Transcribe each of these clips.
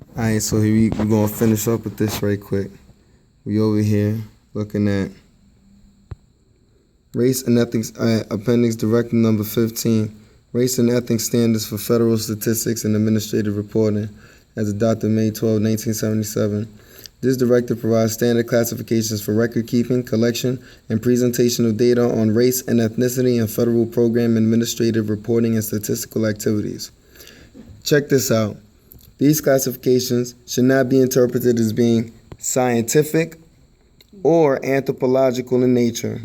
Alright, so here we're going to finish up with this right quick. We over here looking at Race and Ethics, Appendix Directive Number 15, Race and Ethics Standards for Federal Statistics and Administrative Reporting, as adopted May 12, 1977. This directive provides standard classifications for record keeping, collection, and presentation of data on race and ethnicity in federal program administrative reporting and statistical activities. Check this out. These classifications should not be interpreted as being scientific or anthropological in nature,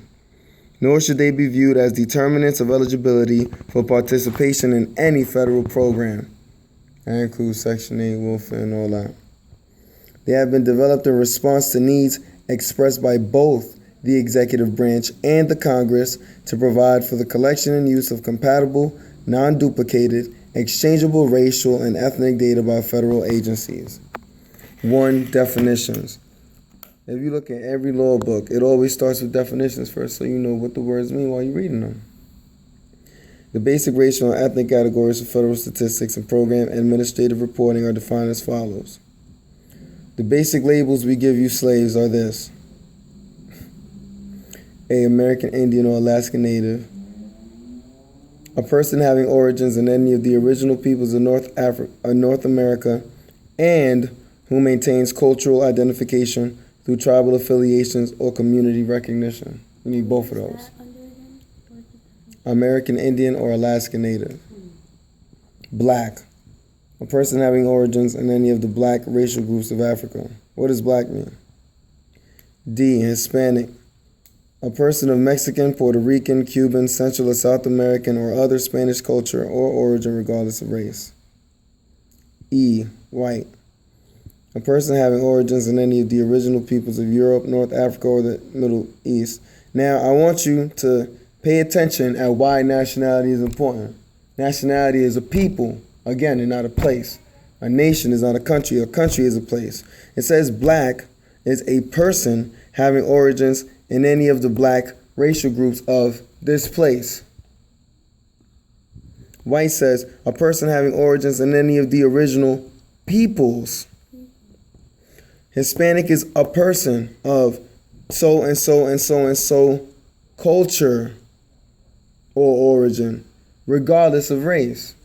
nor should they be viewed as determinants of eligibility for participation in any federal program. That includes Section 8, welfare, and all that. They have been developed in response to needs expressed by both the executive branch and the Congress to provide for the collection and use of compatible, non-duplicated, exchangeable racial and ethnic data by federal agencies. 1. Definitions. If you look at every law book, it always starts with definitions first, so you know what the words mean while you're reading them. The basic racial and ethnic categories of federal statistics and program administrative reporting are defined as follows. The basic labels we give you slaves are this: A. American Indian or Alaska Native. A person having origins in any of the original peoples of North America and who maintains cultural identification through tribal affiliations or community recognition. You need both of those. American Indian or Alaska Native. Black. A person having origins in any of the black racial groups of Africa. What does black mean? D. Hispanic. A person of Mexican, Puerto Rican, Cuban, Central or South American, or other Spanish culture or origin regardless of race. E. White. A person having origins in any of the original peoples of Europe, North Africa, or the Middle East. Now, I want you to pay attention at why nationality is important. Nationality is a people, again, and not a place. A nation is not a country is a place. It says black is a person having origins in any of the black racial groups of this place. White says a person having origins in any of the original peoples. Hispanic is a person of so and so and so and so culture or origin, regardless of race.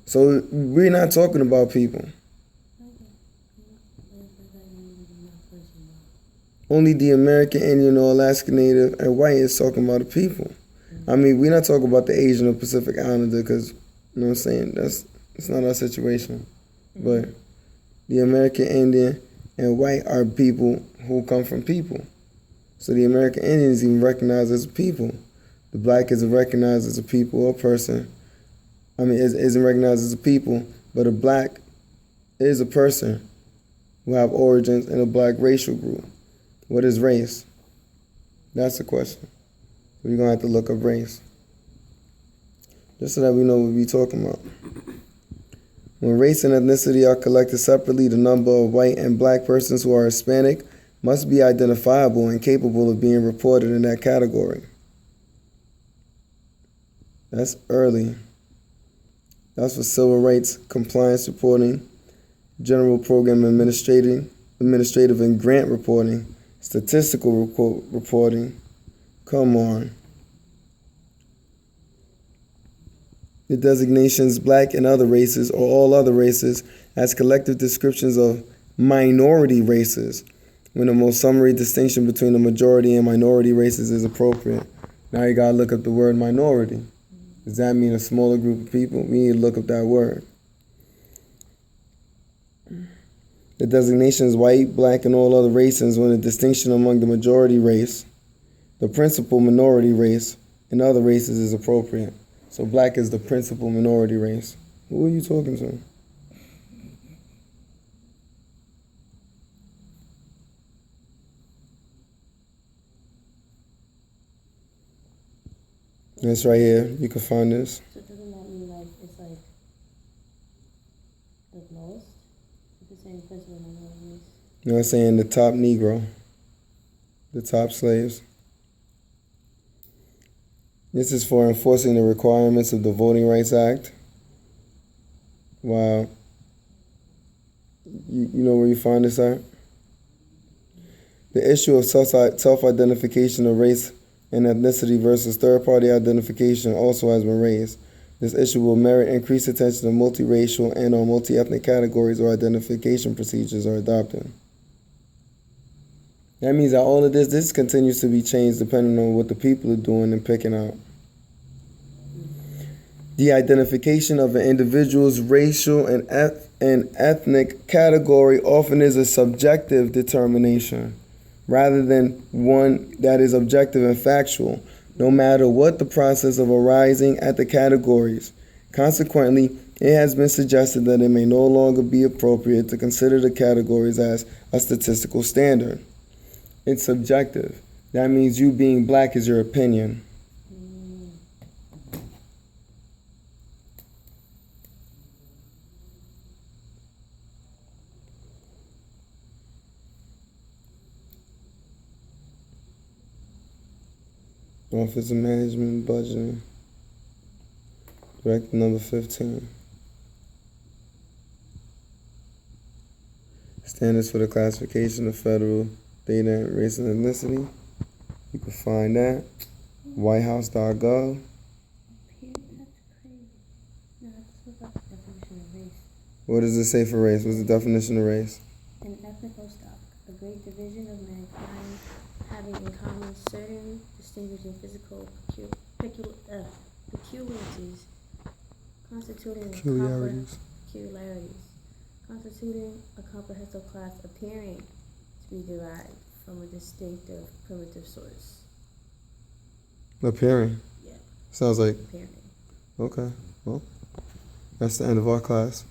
So we're not talking about people. Only the American Indian or Alaska Native and white is talking about the people. I mean, we're not talking about the Asian or Pacific Islander because, you know what I'm saying, it's not our situation. But the American Indian and white are people who come from people. So the American Indian is even recognized as a people. The black isn't recognized as a people or person. I mean, isn't recognized as a people, but a black is a person who have origins in a black racial group. What is race? That's the question. We're going to have to look up race, just so that we know what we're talking about. When race and ethnicity are collected separately, the number of white and black persons who are Hispanic must be identifiable and capable of being reported in that category. That's early. That's for civil rights compliance reporting, general program administrative and grant reporting, statistical reporting. Come on. The designations black and other races or all other races as collective descriptions of minority races when the most summary distinction between the majority and minority races is appropriate. Now you gotta look up the word minority. Does that mean a smaller group of people? We need to look up that word. The designation is white, black, and all other races when the distinction among the majority race, the principal minority race, and other races is appropriate. So black is the principal minority race. Who are you talking to? This right here, you can find this. So doesn't that mean like it's like the lowest? It's the same principle minorities. You know what I'm saying? The top Negro, the top slaves. This is for enforcing the requirements of the Voting Rights Act while You know where you find this at? The issue of self-identification of race and ethnicity versus third-party identification also has been raised. This issue will merit increased attention to multiracial and/or multi-ethnic categories or identification procedures are adopted. That means that all of this continues to be changed depending on what the people are doing and picking out. The identification of an individual's racial and ethnic category often is a subjective determination, rather than one that is objective and factual, no matter what the process of arising at the categories. Consequently, it has been suggested that it may no longer be appropriate to consider the categories as a statistical standard. It's subjective. That means you being black is your opinion. Office of Management and Budgeting. Directive number 15. Standards for the classification of federal data and race and ethnicity. You can find that. WhiteHouse.gov. That's crazy. No, let's look up the definition of race. What does it say for race? What's the definition of race? An ethnical stock, a great division of mankind having in common certain distinguishing physical peculiarities, constituting a comprehensive class appearing to be derived from a distinctive primitive source. Appearing. Yeah. Sounds like. Appearing. Okay. Well, that's the end of our class.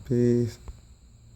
Peace.